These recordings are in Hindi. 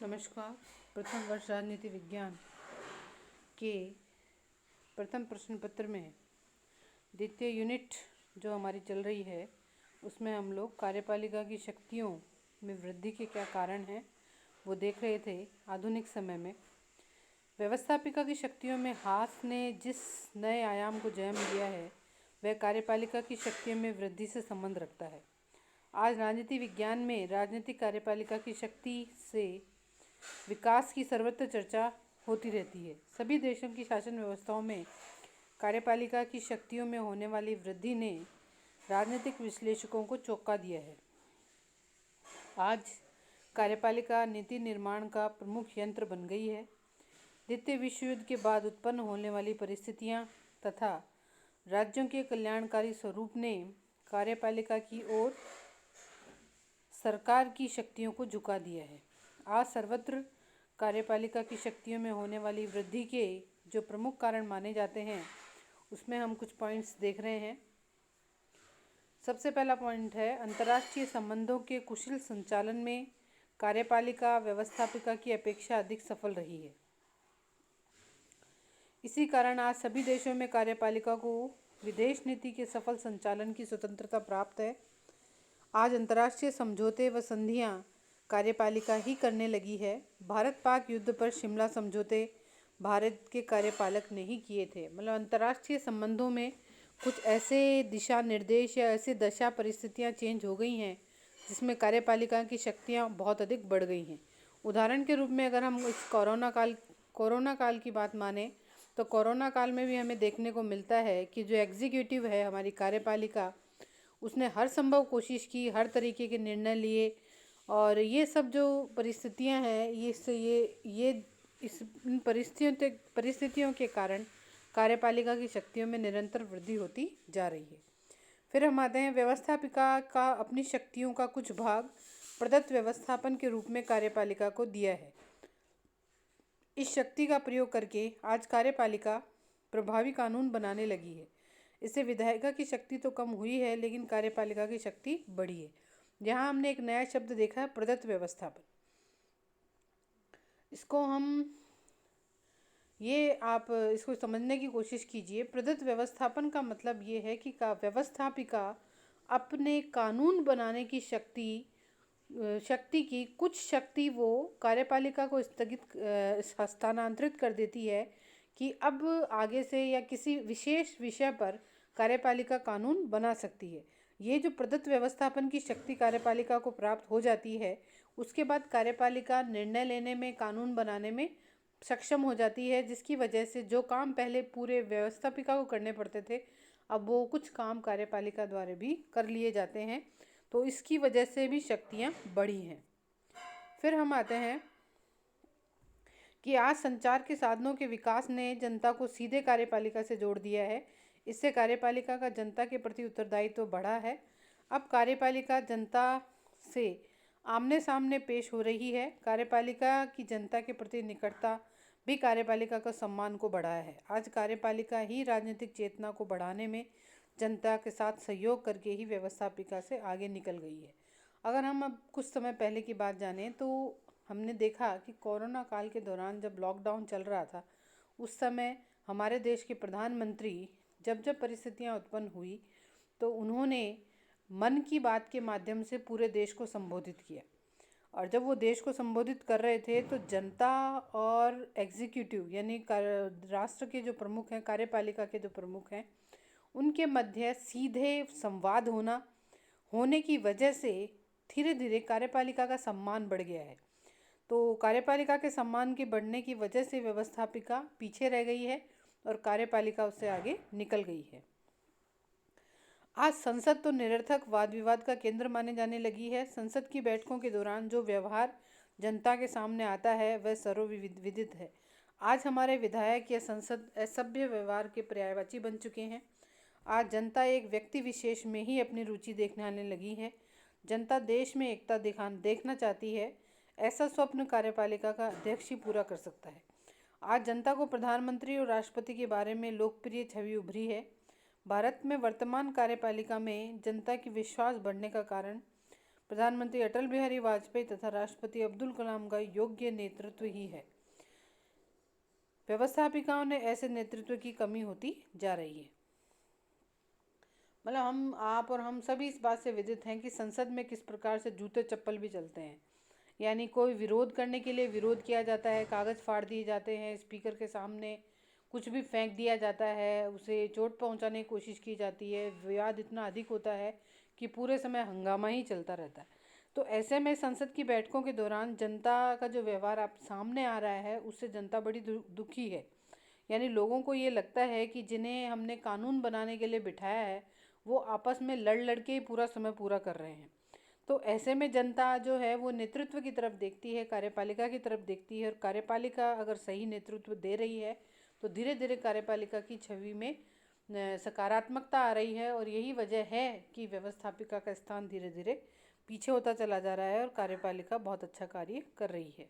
नमस्कार। प्रथम वर्ष राजनीति विज्ञान के प्रथम प्रश्न पत्र में द्वितीय यूनिट जो हमारी चल रही है उसमें हम लोग कार्यपालिका की शक्तियों में वृद्धि के क्या कारण हैं वो देख रहे थे। आधुनिक समय में व्यवस्थापिका की शक्तियों में हास ने जिस नए आयाम को जन्म दिया है वह कार्यपालिका की शक्तियों में वृद्धि से संबंध रखता है। आज राजनीति विज्ञान में राजनीतिक कार्यपालिका की शक्ति से विकास की सर्वत्र चर्चा होती रहती है। सभी देशों की शासन व्यवस्थाओं में कार्यपालिका की शक्तियों में होने वाली वृद्धि ने राजनीतिक विश्लेषकों को चौंका दिया है। आज कार्यपालिका नीति निर्माण का प्रमुख यंत्र बन गई है। द्वितीय विश्व युद्ध के बाद उत्पन्न होने वाली परिस्थितियां तथा राज्यों के कल्याणकारी स्वरूप ने कार्यपालिका की ओर सरकार की शक्तियों को झुका दिया है। आज सर्वत्र कार्यपालिका की शक्तियों में होने वाली वृद्धि के जो प्रमुख कारण माने जाते हैं उसमें हम कुछ पॉइंट्स देख रहे हैं। सबसे पहला पॉइंट है अंतर्राष्ट्रीय संबंधों के कुशल संचालन में कार्यपालिका व्यवस्थापिका की अपेक्षा अधिक सफल रही है। इसी कारण आज सभी देशों में कार्यपालिका को विदेश नीति के सफल संचालन की स्वतंत्रता प्राप्त है। आज अंतर्राष्ट्रीय समझौते व संधियां कार्यपालिका ही करने लगी है। भारत पाक युद्ध पर शिमला समझौते भारत के कार्यपालक ने ही किए थे। मतलब अंतर्राष्ट्रीय संबंधों में कुछ ऐसे दिशा निर्देश या ऐसे दशा परिस्थितियां चेंज हो गई हैं जिसमें कार्यपालिका की शक्तियां बहुत अधिक बढ़ गई हैं। उदाहरण के रूप में अगर हम इस कोरोना काल की बात माने तो कोरोना काल में भी हमें देखने को मिलता है कि जो एग्जीक्यूटिव है हमारी कार्यपालिका उसने हर संभव कोशिश की, हर तरीके के निर्णय लिए और ये सब जो परिस्थितियां हैं इस इन परिस्थितियों के कारण कार्यपालिका की शक्तियों में निरंतर वृद्धि होती जा रही है। फिर हम आते हैं व्यवस्थापिका का अपनी शक्तियों का कुछ भाग प्रदत्त व्यवस्थापन के रूप में कार्यपालिका को दिया है। इस शक्ति का प्रयोग करके आज कार्यपालिका प्रभावी कानून बनाने लगी है। इससे विधायिका की शक्ति तो कम हुई है लेकिन कार्यपालिका की शक्ति बढ़ी है। यहाँ हमने एक नया शब्द देखा है, प्रदत्त व्यवस्थापन। आप इसको समझने की कोशिश कीजिए। प्रदत्त व्यवस्थापन का मतलब ये है कि व्यवस्थापिका अपने कानून बनाने की शक्ति की कुछ शक्ति वो कार्यपालिका को हस्तांतरित कर देती है कि अब आगे से या किसी विशेष विषय पर कार्यपालिका कानून बना सकती है। ये जो प्रदत्त व्यवस्थापन की शक्ति कार्यपालिका को प्राप्त हो जाती है उसके बाद कार्यपालिका निर्णय लेने में, कानून बनाने में सक्षम हो जाती है, जिसकी वजह से जो काम पहले पूरे व्यवस्थापिका को करने पड़ते थे अब वो कुछ काम कार्यपालिका द्वारा भी कर लिए जाते हैं। तो इसकी वजह से भी शक्तियाँ बढ़ी हैं। फिर हम आते हैं कि आज संचार के साधनों के विकास ने जनता को सीधे कार्यपालिका से जोड़ दिया है। इससे कार्यपालिका का जनता के प्रति उत्तरदायित्व बढ़ा है। अब कार्यपालिका जनता से आमने सामने पेश हो रही है। कार्यपालिका की जनता के प्रति निकटता भी कार्यपालिका का सम्मान को बढ़ाया है। आज कार्यपालिका ही राजनीतिक चेतना को बढ़ाने में जनता के साथ सहयोग करके ही व्यवस्थापिका से आगे निकल गई है। अगर हम अब कुछ समय पहले की बात जानें तो हमने देखा कि कोरोना काल के दौरान जब लॉकडाउन चल रहा था उस समय हमारे देश के प्रधानमंत्री जब परिस्थितियां उत्पन्न हुई तो उन्होंने मन की बात के माध्यम से पूरे देश को संबोधित किया। और जब वो देश को संबोधित कर रहे थे तो जनता और एग्जीक्यूटिव यानी राष्ट्र के जो प्रमुख हैं, कार्यपालिका के जो प्रमुख हैं, उनके मध्य सीधे संवाद होने की वजह से धीरे धीरे कार्यपालिका का सम्मान बढ़ गया है। तो कार्यपालिका के सम्मान के बढ़ने की वजह से व्यवस्थापिका पीछे रह गई है और कार्यपालिका उससे आगे निकल गई है। आज संसद तो निरर्थक वाद विवाद का केंद्र माने जाने लगी है। संसद की बैठकों के दौरान जो व्यवहार जनता के सामने आता है वह सर्वविदित है। आज हमारे विधायक या संसद असभ्य व्यवहार के पर्यायवाची बन चुके हैं। आज जनता एक व्यक्ति विशेष में ही अपनी रुचि देखने लगी है। जनता देश में एकता देखना चाहती है। ऐसा स्वप्न कार्यपालिका का अध्यक्ष ही पूरा कर सकता है। आज जनता को प्रधानमंत्री और राष्ट्रपति के बारे में लोकप्रिय छवि उभरी है। भारत में वर्तमान कार्यपालिका में जनता की विश्वास बढ़ने का कारण प्रधानमंत्री अटल बिहारी वाजपेयी तथा राष्ट्रपति अब्दुल कलाम का योग्य नेतृत्व ही है। व्यवस्थापिकाओं ने ऐसे नेतृत्व की कमी होती जा रही है। मतलब हम, आप और हम सभी इस बात से विदित हैं कि संसद में किस प्रकार से जूते चप्पल भी चलते हैं। यानी कोई विरोध करने के लिए विरोध किया जाता है, कागज़ फाड़ दिए जाते हैं, स्पीकर के सामने कुछ भी फेंक दिया जाता है, उसे चोट पहुंचाने की कोशिश की जाती है, विवाद इतना अधिक होता है कि पूरे समय हंगामा ही चलता रहता है। तो ऐसे में संसद की बैठकों के दौरान जनता का जो व्यवहार आप सामने आ रहा है, उससे जनता बड़ी दुखी है। यानी लोगों को ये लगता है कि जिन्हें हमने कानून बनाने के लिए बिठाया है, वो आपस में लड़ लड़ के ही पूरा समय पूरा कर रहे हैं। तो ऐसे में जनता जो है वो नेतृत्व की तरफ देखती है, कार्यपालिका की तरफ देखती है, और कार्यपालिका अगर सही नेतृत्व दे रही है तो धीरे धीरे कार्यपालिका की छवि में सकारात्मकता आ रही है। और यही वजह है कि व्यवस्थापिका का स्थान धीरे धीरे पीछे होता चला जा रहा है और कार्यपालिका बहुत अच्छा कार्य कर रही है।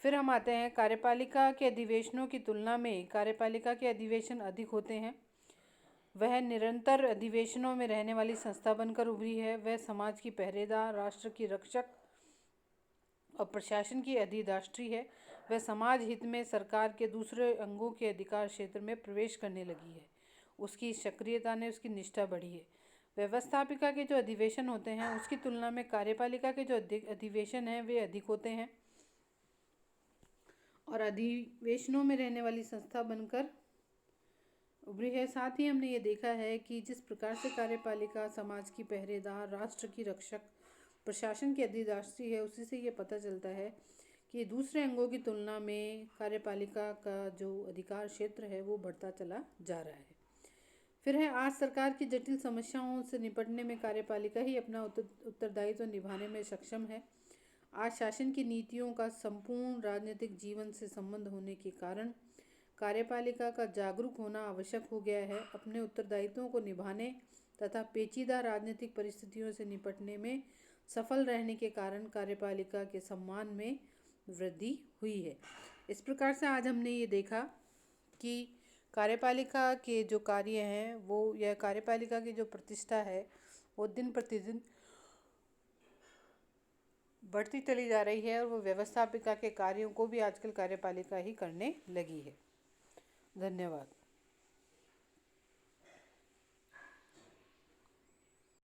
फिर हम आते हैं, कार्यपालिका के अधिवेशनों की तुलना में कार्यपालिका के अधिवेशन अधिक होते हैं। वह निरंतर अधिवेशनों में रहने वाली संस्था बनकर उभरी है। वह समाज की पहरेदार, राष्ट्र की रक्षक और प्रशासन की अधिदात्री है। वह समाज हित में सरकार के दूसरे अंगों के अधिकार क्षेत्र में प्रवेश करने लगी है। उसकी सक्रियता ने उसकी निष्ठा बढ़ी है। व्यवस्थापिका के जो अधिवेशन होते हैं उसकी तुलना में कार्यपालिका के जो अधिवेशन हैं वे अधिक होते हैं और अधिवेशनों में रहने वाली संस्था बनकर उभरी है। साथ ही हमने ये देखा है कि जिस प्रकार से कार्यपालिका समाज की पहरेदार, राष्ट्र की रक्षक, प्रशासन की अधिदात्री है, उसी से ये पता चलता है कि दूसरे अंगों की तुलना में कार्यपालिका का जो अधिकार क्षेत्र है वो बढ़ता चला जा रहा है। फिर है, आज सरकार की जटिल समस्याओं से निपटने में कार्यपालिका ही अपना उत्तरदायित्व निभाने में सक्षम है। आज शासन की नीतियों का संपूर्ण राजनीतिक जीवन से संबंध होने के कारण कार्यपालिका का जागरूक होना आवश्यक हो गया है। अपने उत्तरदायित्वों को निभाने तथा पेचीदा राजनीतिक परिस्थितियों से निपटने में सफल रहने के कारण कार्यपालिका के सम्मान में वृद्धि हुई है। इस प्रकार से आज हमने ये देखा कि कार्यपालिका के जो कार्य हैं वो, या कार्यपालिका की जो प्रतिष्ठा है वो दिन प्रतिदिन बढ़ती चली जा रही है और वो व्यवस्थापिका के कार्यों को भी आजकल कार्यपालिका ही करने लगी है। धन्यवाद।